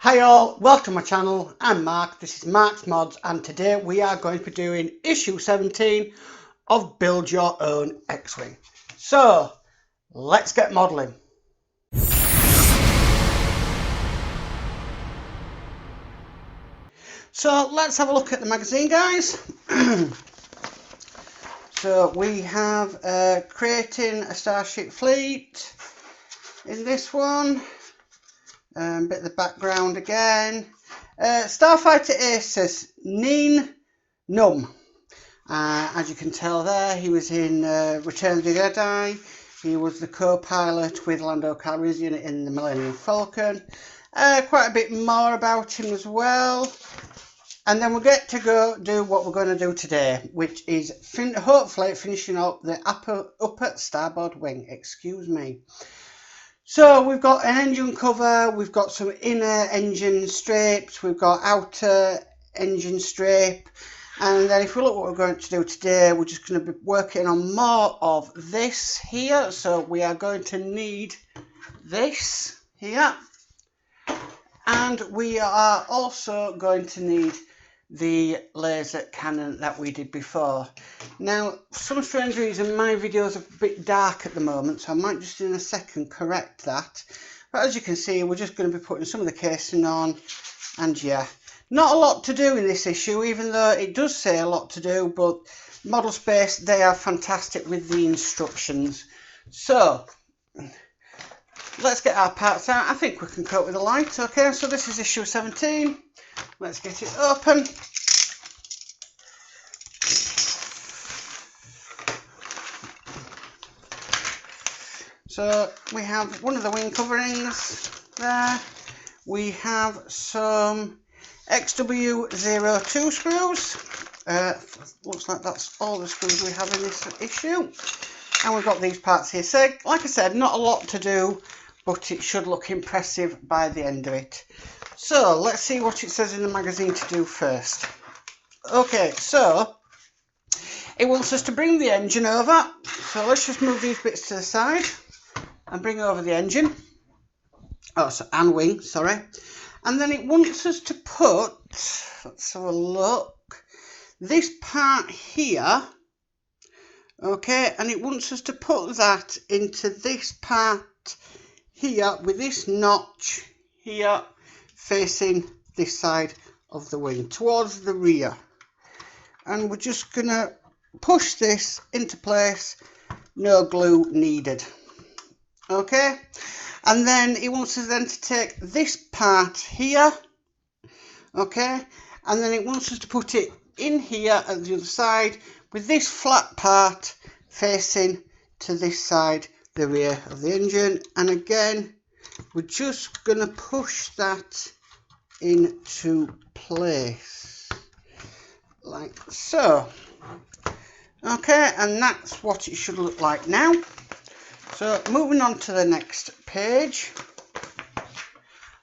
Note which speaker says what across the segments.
Speaker 1: Hi all, welcome to my channel. I'm Mark, this is Mark's Mods, and today we are going to be doing issue 17 of Build Your Own X-Wing. So, let's get modelling. So, let's have a look at the magazine, guys. So, we have Creating a Starship Fleet in this one. Bit of the background again. Starfighter Aces, Nien Nunb. As you can tell there, he was in Return of the Jedi. He was the co-pilot with Lando Calrissian in the Millennium Falcon. Quite a bit more about him as well. And then we'll get to go do what we're going to do today, which is hopefully finishing up the upper starboard wing. Excuse me. So we've got an engine cover, we've got some inner engine strapes, we've got outer engine strape, and then if we look what we're going to do today, we're just going to be working on more of this here. So we are going to need this here, and we are also going to need the laser cannon that we did before. Now, for some strange reason, my videos are a bit dark at the moment, so I might just in a second correct that. But as you can see, we're just going to be putting some of the casing on, and yeah, not a lot to do in this issue, even though it does say a lot to do, but Model Space, they are fantastic with the instructions. So, let's get our parts out. I think we can cope with the light. Okay, so this is issue 17. Let's get it open. So we have one of the wing coverings there. We have some XW02 screws. Looks like that's all the screws we have in this issue. And we've got these parts here. So, like I said, not a lot to do, but it should look impressive by the end of it. So, let's see what it says in the magazine to do first. Okay, so it wants us to bring the engine over. So let's just move these bits to the side and bring over the engine. And wing, sorry. And then it wants us to put, let's have a look, this part here. Okay, and it wants us to put that into this part here with this notch here facing this side of the wing towards the rear. And we're just going to push this into place, no glue needed. Okay, and then it wants us then to take this part here, okay, and then it wants us to put it in here at the other side with this flat part facing to this side, the rear of the engine. And again, we're just going to push that into place like so. Okay, and that's what it should look like now. So moving on to the next page.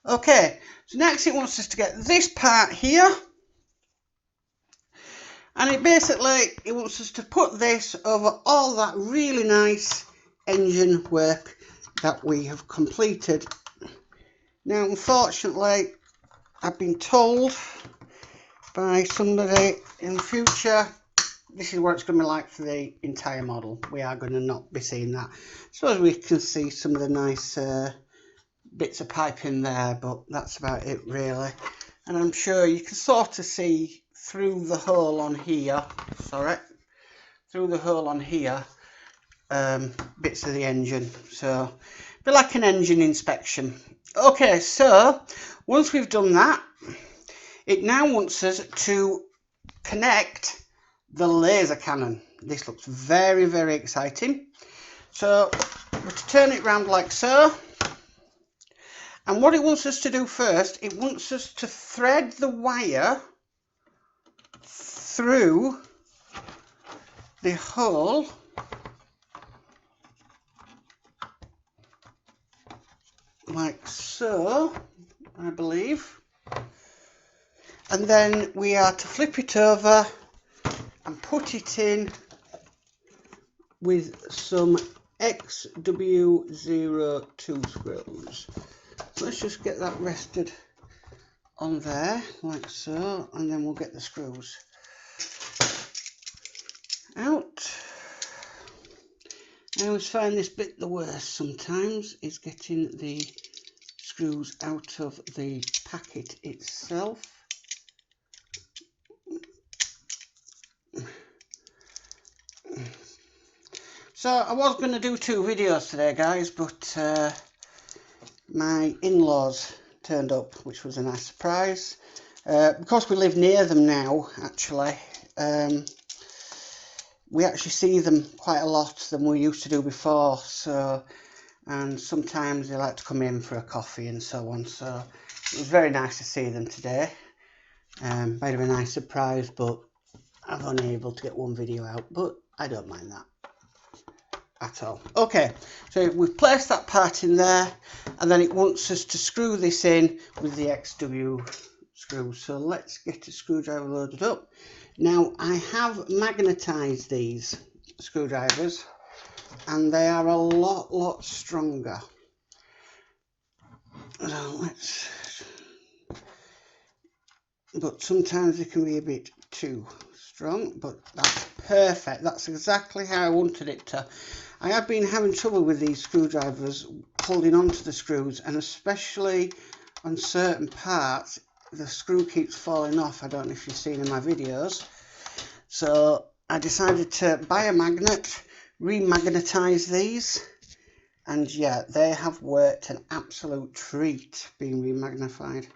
Speaker 1: Okay, so next it wants us to get this part here, and it wants us to put this over all that really nice engine work that we have completed. Now, unfortunately, I've been told by somebody in the future this is what it's going to be like for the entire model. We are going to not be seeing that. So as we can see some of the nice bits of pipe in there, but that's about it really. And I'm sure you can sort of see through the hole on here, bits of the engine. So be like an engine inspection. Okay, so once we've done that, it now wants us to connect the laser cannon. This looks very, very exciting. So we're to turn it round like so. And what it wants us to do first, it wants us to thread the wire through the hole like so, I believe. And then we are to flip it over and put it in with some XW02 screws. So let's just get that rested on there like so, and then we'll get the screws out. I always find this bit the worst sometimes, is getting the screws out of the packet itself. So I was going to do 2 videos today, guys, but my in-laws turned up, which was a nice surprise. Because we live near them now, actually, we actually see them quite a lot than we used to do before. So, and sometimes they like to come in for a coffee and so on. So it was very nice to see them today. Might have been a nice surprise, but I'm only able to get 1 video out, but I don't mind that at all. Okay, so we've placed that part in there, and then it wants us to screw this in with the XW screw. So let's get a screwdriver loaded up. Now I have magnetized these screwdrivers, and they are a lot stronger. So but sometimes they can be a bit too strong, but that's perfect. That's exactly how I wanted it to. I have been having trouble with these screwdrivers holding onto the screws, and especially on certain parts the screw keeps falling off. I don't know if you've seen in my videos. So I decided to buy a magnet, remagnetize these, and yeah, they have worked an absolute treat being remagnified.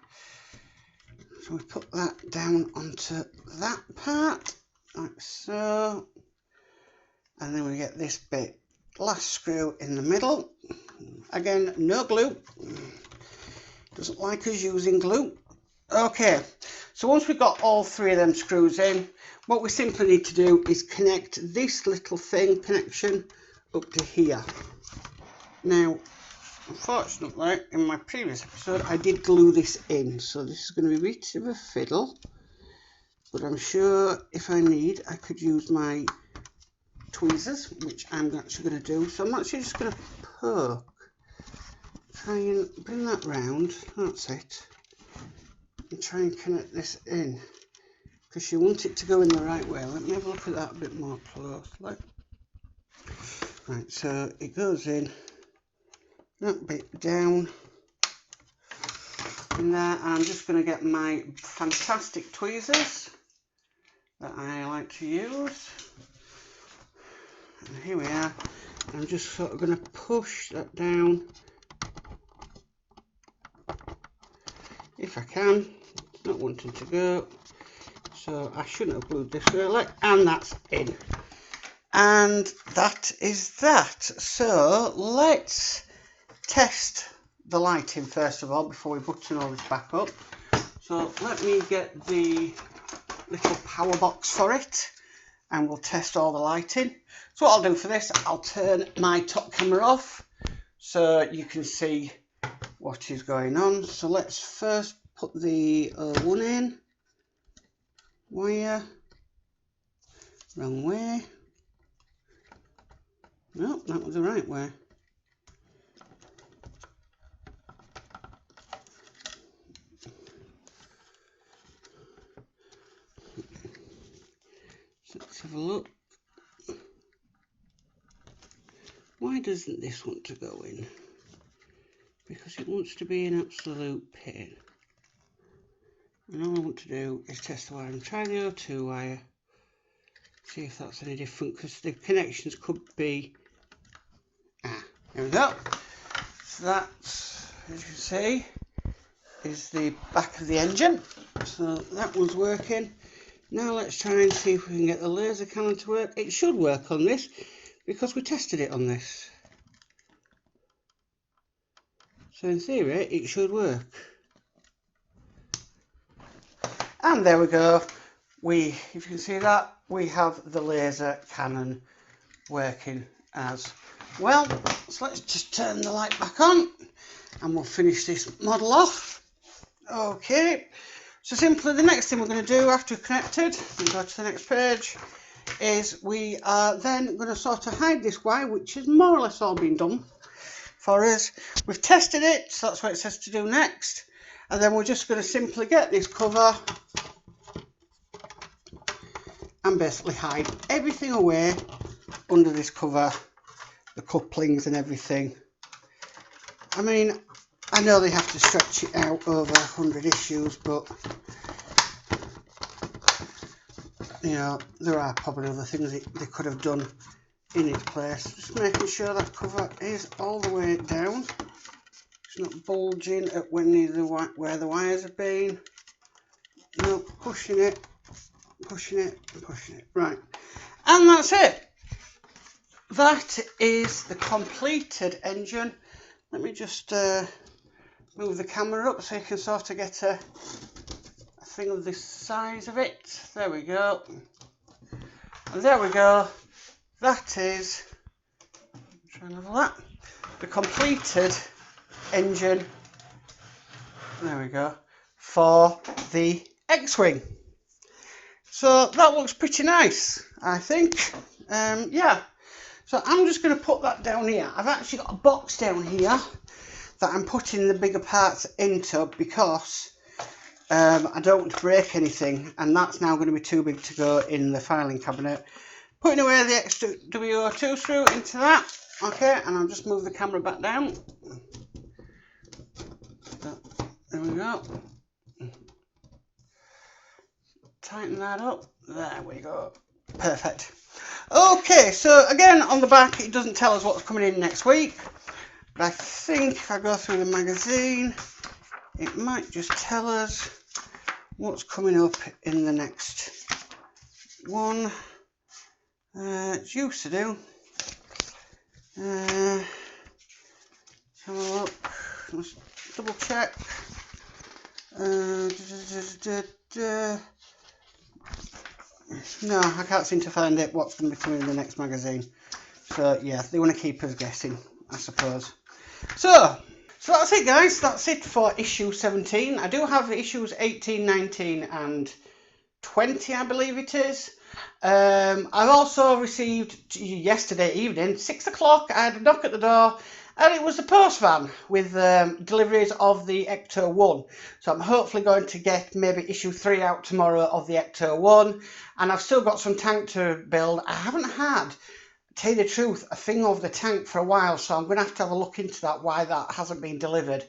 Speaker 1: So we put that down onto that part like so, and then we get this bit, last screw in the middle. Again, no glue, doesn't like us using glue. Okay, so once we've got all 3 of them screws in, what we simply need to do is connect this little thing connection up to here. Now unfortunately, in my previous episode I did glue this in, so this is going to be a bit of a fiddle, but I'm sure if I need, I could use my tweezers, which I'm actually going to do. So I'm actually just going to poke, try and bring that round, that's it, and try and connect this in, because you want it to go in the right way. Let me have a look at that a bit more closely. Right, so it goes in, that bit down in there. I'm just going to get my fantastic tweezers that I like to use, and here we are. I'm just sort of going to push that down if I can, not wanting to go, so I shouldn't have glued this really, and that's in, and that is that. So let's test the lighting first of all before we button all this back up. So let me get the little power box for it, and we'll test all the lighting. So what I'll do for this, I'll turn my top camera off so you can see what is going on. So let's first put the one in. Wire, wrong way. No, that was the right way. So let's have a look. Why doesn't this want to go in? Because it wants to be an absolute pain. And all I want to do is test the wiring. Try the O2 wire. See if that's any different, because the connections could be... there we go. So that's, as you can see, is the back of the engine. So that one's working. Now let's try and see if we can get the laser cannon to work. It should work on this, because we tested it on this. So in theory, it should work. And there we go. If you can see that, we have the laser cannon working as well. So let's just turn the light back on, and we'll finish this model off. Okay. So simply, the next thing we're going to do after we've connected, and go to the next page, is we are then going to sort of hide this wire, which has more or less all been done for us. We've tested it, so that's what it says to do next. And then we're just going to simply get this cover and basically hide everything away under this cover, the couplings and everything. I mean, I know they have to stretch it out over 100 issues, but you know, there are probably other things they could have done in its place. Just making sure that cover is all the way down. It's not bulging at where the wires have been. No, pushing it, pushing it, pushing it. Right, and that's it. That is the completed engine. Let me just move the camera up so you can sort of get a thing of the size of it. There we go. And there we go. That is, try and level that, the completed engine. There we go, for the X-Wing. So that looks pretty nice, I think. Yeah. So I'm just going to put that down here. I've actually got a box down here that I'm putting the bigger parts into because I don't want to break anything, and that's now going to be too big to go in the filing cabinet. Putting away the extra WO2 screw into that. Okay, and I'll just move the camera back down. There we go. Tighten that up. There we go. Perfect. Okay, so again on the back it doesn't tell us what's coming in next week, but I think if I go through the magazine it might just tell us what's coming up in the next one. It used to do. Let's have a look. Let's double check. No, I can't seem to find it. What's going to be coming in the next magazine? So yeah, they want to keep us guessing, I suppose. So that's it, guys. That's it for issue 17. I do have issues 18, 19, and 20, I believe it is. I've also received yesterday evening, 6 o'clock, I had a knock at the door, and it was the post van with deliveries of the Ecto 1. So I'm hopefully going to get maybe issue 3 out tomorrow of the Ecto 1, and I've still got some tank to build. I haven't had, to tell you the truth, a thing of the tank for a while, so I'm going to have a look into that, why that hasn't been delivered,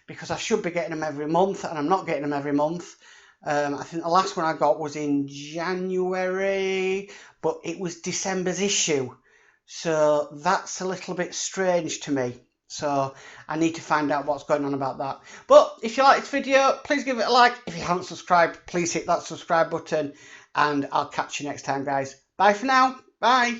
Speaker 1: because I should be getting them every month, and I'm not getting them every month. I think the last one I got was in January, but it was December's issue, so that's a little bit strange to me. So I need to find out what's going on about that. But if you like this video, please give it a like. If you haven't subscribed, please hit that subscribe button, and I'll catch you next time, guys. Bye for now. Bye.